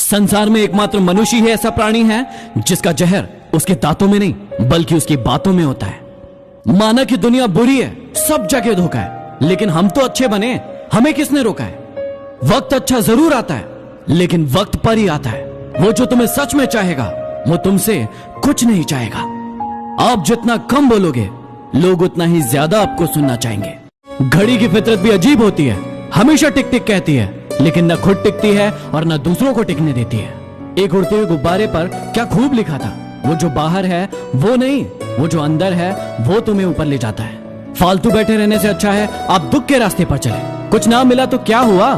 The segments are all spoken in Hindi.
संसार में एकमात्र मनुष्य ही ऐसा प्राणी है जिसका जहर उसके दांतों में नहीं बल्कि उसकी बातों में होता है। माना कि दुनिया बुरी है, सब जगह धोखा है, लेकिन हम तो अच्छे बने, हमें किसने रोका है? वक्त अच्छा जरूर आता है, लेकिन वक्त पर ही आता है। वो जो तुम्हें सच में चाहेगा वो तुमसे कुछ नहीं चाहेगा। आप जितना कम बोलोगे लोग उतना ही ज्यादा आपको सुनना चाहेंगे। घड़ी की फितरत भी अजीब होती है, हमेशा टिक टिक कहती है, लेकिन न खुद टिकती है और न दूसरों को टिकने देती है। एक उड़ते हुए गुब्बारे पर क्या खूब लिखा था, वो जो बाहर है वो नहीं, वो जो अंदर है वो तुम्हें ऊपर ले जाता है। फालतू बैठे रहने से अच्छा है आप दुख के रास्ते पर चले। कुछ ना मिला तो क्या हुआ,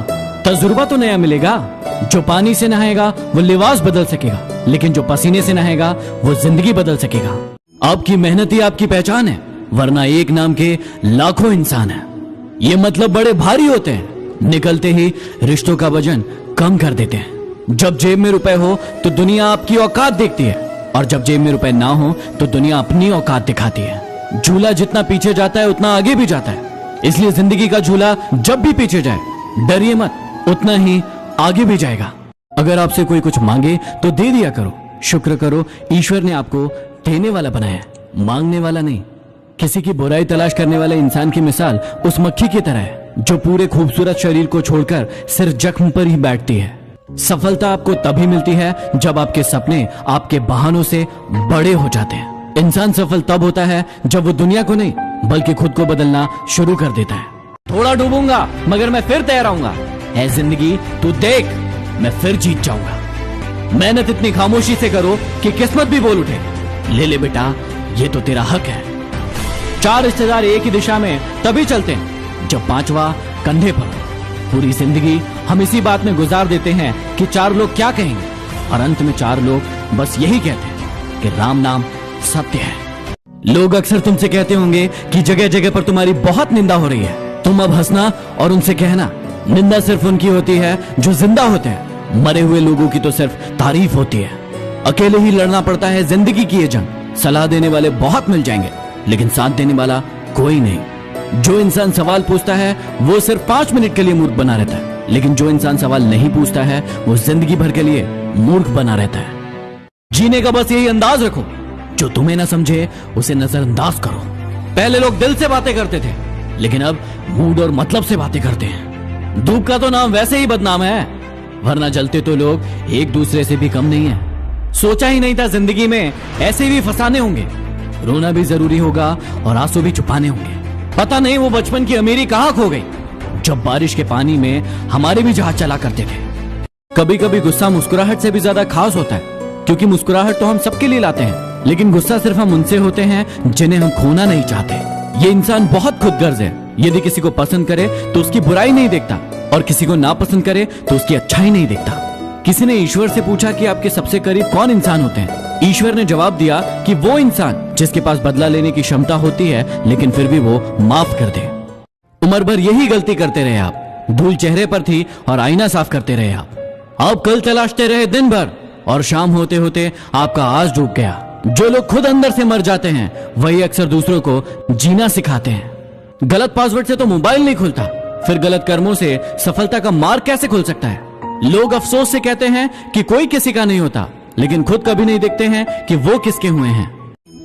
तजुर्बा तो नया मिलेगा। जो पानी से नहाएगा वो लिबास बदल सकेगा, लेकिन जो पसीने से नहाएगा वो जिंदगी बदल सकेगा। आपकी मेहनत ही आपकी पहचान है, वरना एक नाम के लाखों इंसान है। ये मतलब बड़े भारी होते हैं, निकलते ही रिश्तों का वजन कम कर देते हैं। जब जेब में रुपए हो तो दुनिया आपकी औकात देखती है, और जब जेब में रुपए ना हो तो दुनिया अपनी औकात दिखाती है। झूला जितना पीछे जाता है उतना आगे भी जाता है, इसलिए जिंदगी का झूला जब भी पीछे जाए डरिए मत, उतना ही आगे भी जाएगा। अगर आपसे कोई कुछ मांगे तो दे दिया करो, शुक्र करो ईश्वर ने आपको देने वाला बनाया, मांगने वाला नहीं। किसी की बुराई तलाश करने वाले इंसान की मिसाल उस मक्खी की तरह है जो पूरे खूबसूरत शरीर को छोड़कर सिर्फ जख्म पर ही बैठती है। सफलता आपको तभी मिलती है जब आपके सपने आपके बहानों से बड़े हो जाते हैं। इंसान सफल तब होता है जब वो दुनिया को नहीं बल्कि खुद को बदलना शुरू कर देता है। थोड़ा डूबूंगा मगर मैं फिर तैराऊंगा, है जिंदगी तू देख, मैं फिर जीत जाऊंगा। मेहनत इतनी खामोशी से करो कि किस्मत भी बोल उठे। ले ले बेटा, ये तो तेरा हक है। 4 रिश्तेदार एक ही दिशा में तभी चलते हैं जब 5वां कंधे पर। पूरी जिंदगी हम इसी बात में गुजार देते हैं कि 4 लोग क्या कहेंगे, और अंत में 4 लोग बस यही कहते हैं कि राम नाम सत्य है। लोग अक्सर तुमसे कहते होंगे कि जगह जगह पर तुम्हारी बहुत निंदा हो रही है। तुम अब हंसना और उनसे कहना, निंदा सिर्फ उनकी होती है जो जिंदा होते हैं, मरे हुए लोगों की तो सिर्फ तारीफ होती है। अकेले ही लड़ना पड़ता है जिंदगी की ये जंग। सलाह देने वाले बहुत मिल जाएंगे, लेकिन साथ देने वाला कोई नहीं। जो इंसान सवाल पूछता है वो सिर्फ 5 मिनट के लिए मूर्ख बना रहता है, लेकिन जो इंसान सवाल नहीं पूछता है वो जिंदगी भर के लिए मूर्ख बना रहता है। जीने का बस यही अंदाज रखो, जो तुम्हें ना समझे उसे नजरअंदाज करो। पहले लोग दिल से बातें करते थे, लेकिन अब मूड और मतलब से बातें करते हैं। धूप का तो नाम वैसे ही बदनाम है, वरना जलते तो लोग एक दूसरे से भी कम नहीं है। सोचा ही नहीं था जिंदगी में ऐसे भी फसाने होंगे। रोना भी जरूरी होगा और आंसू भी छुपाने होंगे। पता नहीं वो बचपन की अमीरी कहाँ खो गई, जब बारिश के पानी में हमारे भी जहाज चला करते थे। कभी कभी गुस्सा मुस्कुराहट से भी ज्यादा खास होता है, क्योंकि मुस्कुराहट तो हम सबके लिए लाते हैं, लेकिन गुस्सा सिर्फ हम उनसे होते हैं जिन्हें हम खोना नहीं चाहते। ये इंसान बहुत खुदगर्ज है, यदि किसी को पसंद करे तो उसकी बुराई नहीं देखता, और किसी को नापसंद करे तो उसकी अच्छाई नहीं देखता। किसी ने ईश्वर से पूछा कि आपके सबसे करीब कौन इंसान होते हैं। ईश्वर ने जवाब दिया कि वो इंसान जिसके पास बदला लेने की क्षमता होती है, लेकिन फिर भी वो माफ कर दे। उम्र भर यही गलती करते रहे आप, धूल चेहरे पर थी और आईना साफ करते रहे आप कल तलाशते रहे दिन भर, और शाम होते होते आपका आज डूब गया। जो लोग खुद अंदर से मर जाते हैं वही अक्सर दूसरों को जीना सिखाते हैं। गलत पासवर्ड से तो मोबाइल नहीं खुलता, फिर गलत कर्मों से सफलता का मार्ग कैसे खुल सकता है। लोग अफसोस से कहते हैं कि कोई किसी का नहीं होता, लेकिन खुद कभी नहीं देखते हैं कि वो किसके हुए हैं।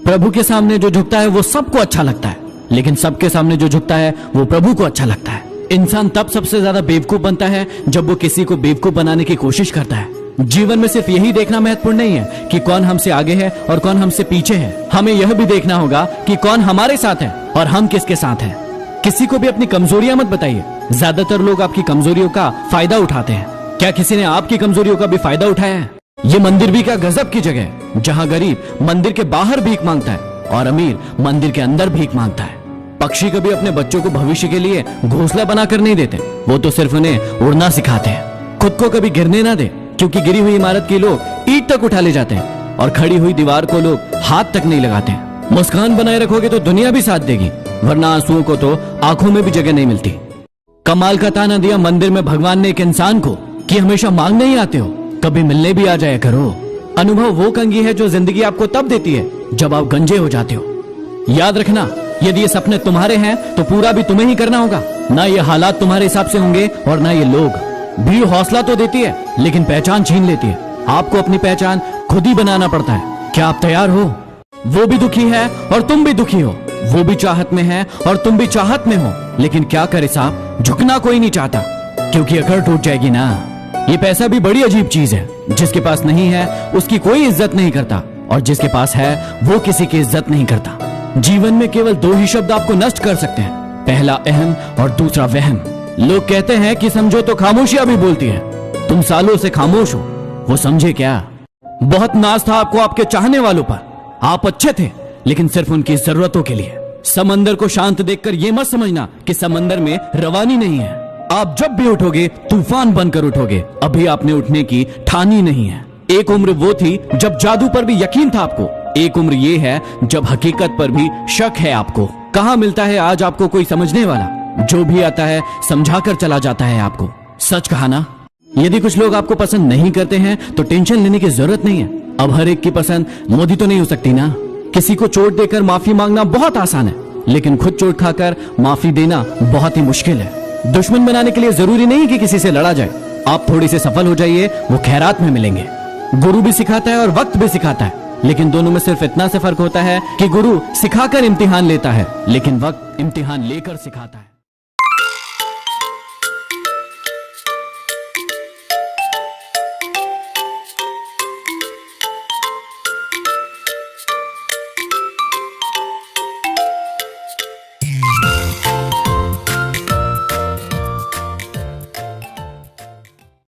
प्रभु के सामने जो झुकता है वो सबको अच्छा लगता है, लेकिन सबके सामने जो झुकता है वो प्रभु को अच्छा लगता है। इंसान तब सबसे ज्यादा बेवकूफ बनता है जब वो किसी को बेवकूफ बनाने की कोशिश करता है। जीवन में सिर्फ यही देखना महत्वपूर्ण नहीं है कि कौन हमसे आगे है और कौन हमसे पीछे है, हमें यह भी देखना होगा कि कौन हमारे साथ है और हम किसके साथ हैं। किसी को भी अपनी कमजोरियां मत बताइए, ज्यादातर लोग आपकी कमजोरियों का फायदा उठाते हैं। क्या किसी ने आपकी कमजोरियों का भी फायदा उठाया है? ये मंदिर भी क्या गजब की जगह है, जहाँ गरीब मंदिर के बाहर भीख मांगता है और अमीर मंदिर के अंदर भीख मांगता है। पक्षी कभी अपने बच्चों को भविष्य के लिए घोंसला बनाकर नहीं देते, वो तो सिर्फ उन्हें उड़ना सिखाते हैं। खुद को कभी गिरने ना दे, क्योंकि गिरी हुई इमारत के लोग ईंट तक उठा ले जाते हैं और खड़ी हुई दीवार को लोग हाथ तक नहीं लगाते हैं। मुस्कान बनाए रखोगे तो दुनिया भी साथ देगी, वरना आंसुओं को तो आंखों में भी जगह नहीं मिलती। कमाल का ताना दिया मंदिर में भगवान ने एक इंसान को कि हमेशा मांगने ही आते हो, कभी मिलने भी आ जाया करो। अनुभव वो कंघी है जो जिंदगी आपको तब देती है जब आप गंजे हो जाते हो। याद रखना, यदि ये सपने तुम्हारे हैं तो पूरा भी तुम्हें ही करना होगा। ना ये हालात तुम्हारे हिसाब से होंगे और ना ये लोग। भीड़ हौसला तो देती है लेकिन पहचान छीन लेती है। आपको अपनी पहचान खुद ही बनाना पड़ता है। क्या आप तैयार हो? वो भी दुखी है और तुम भी दुखी हो, वो भी चाहत में है और तुम भी चाहत में हो, लेकिन क्या करे साहब, झुकना कोई नहीं चाहता क्योंकि अकड़ टूट जाएगी ना। ये पैसा भी बड़ी अजीब चीज है, जिसके पास नहीं है उसकी कोई इज्जत नहीं करता और जिसके पास है वो किसी की इज्जत नहीं करता। जीवन में केवल दो ही शब्द आपको नष्ट कर सकते हैं, पहला अहम और दूसरा वहम। लोग कहते हैं कि समझो तो खामोशियां भी बोलती है। तुम सालों से खामोश हो, वो समझे क्या? बहुत नाज था आपको आपके चाहने वालों पर, आप अच्छे थे लेकिन सिर्फ उनकी जरूरतों के लिए। समंदर को शांत देखकर यह मत समझना कि समंदर में रवानी नहीं है। आप जब भी उठोगे तूफान बनकर उठोगे, अभी आपने उठने की ठानी नहीं है। एक उम्र वो थी जब जादू पर भी यकीन था आपको, एक उम्र ये है जब हकीकत पर भी शक है आपको। कहां मिलता है आज आपको कोई समझने वाला? जो भी आता है समझाकर चला जाता है आपको। सच कहा ना? यदि कुछ लोग आपको पसंद नहीं करते हैं तो टेंशन लेने की जरूरत नहीं है। अब हर एक की पसंद मोदी तो नहीं हो सकती ना। किसी को चोट देकर माफी मांगना बहुत आसान है, लेकिन खुद चोट खाकर माफी देना बहुत ही मुश्किल है। दुश्मन बनाने के लिए जरूरी नहीं कि किसी से लड़ा जाए। आप थोड़ी से सफल हो जाइए, वो खैरात में मिलेंगे। गुरु भी सिखाता है और वक्त भी सिखाता है, लेकिन दोनों में सिर्फ इतना से फर्क होता है कि गुरु सिखाकर इम्तिहान लेता है, लेकिन वक्त इम्तिहान लेकर सिखाता है।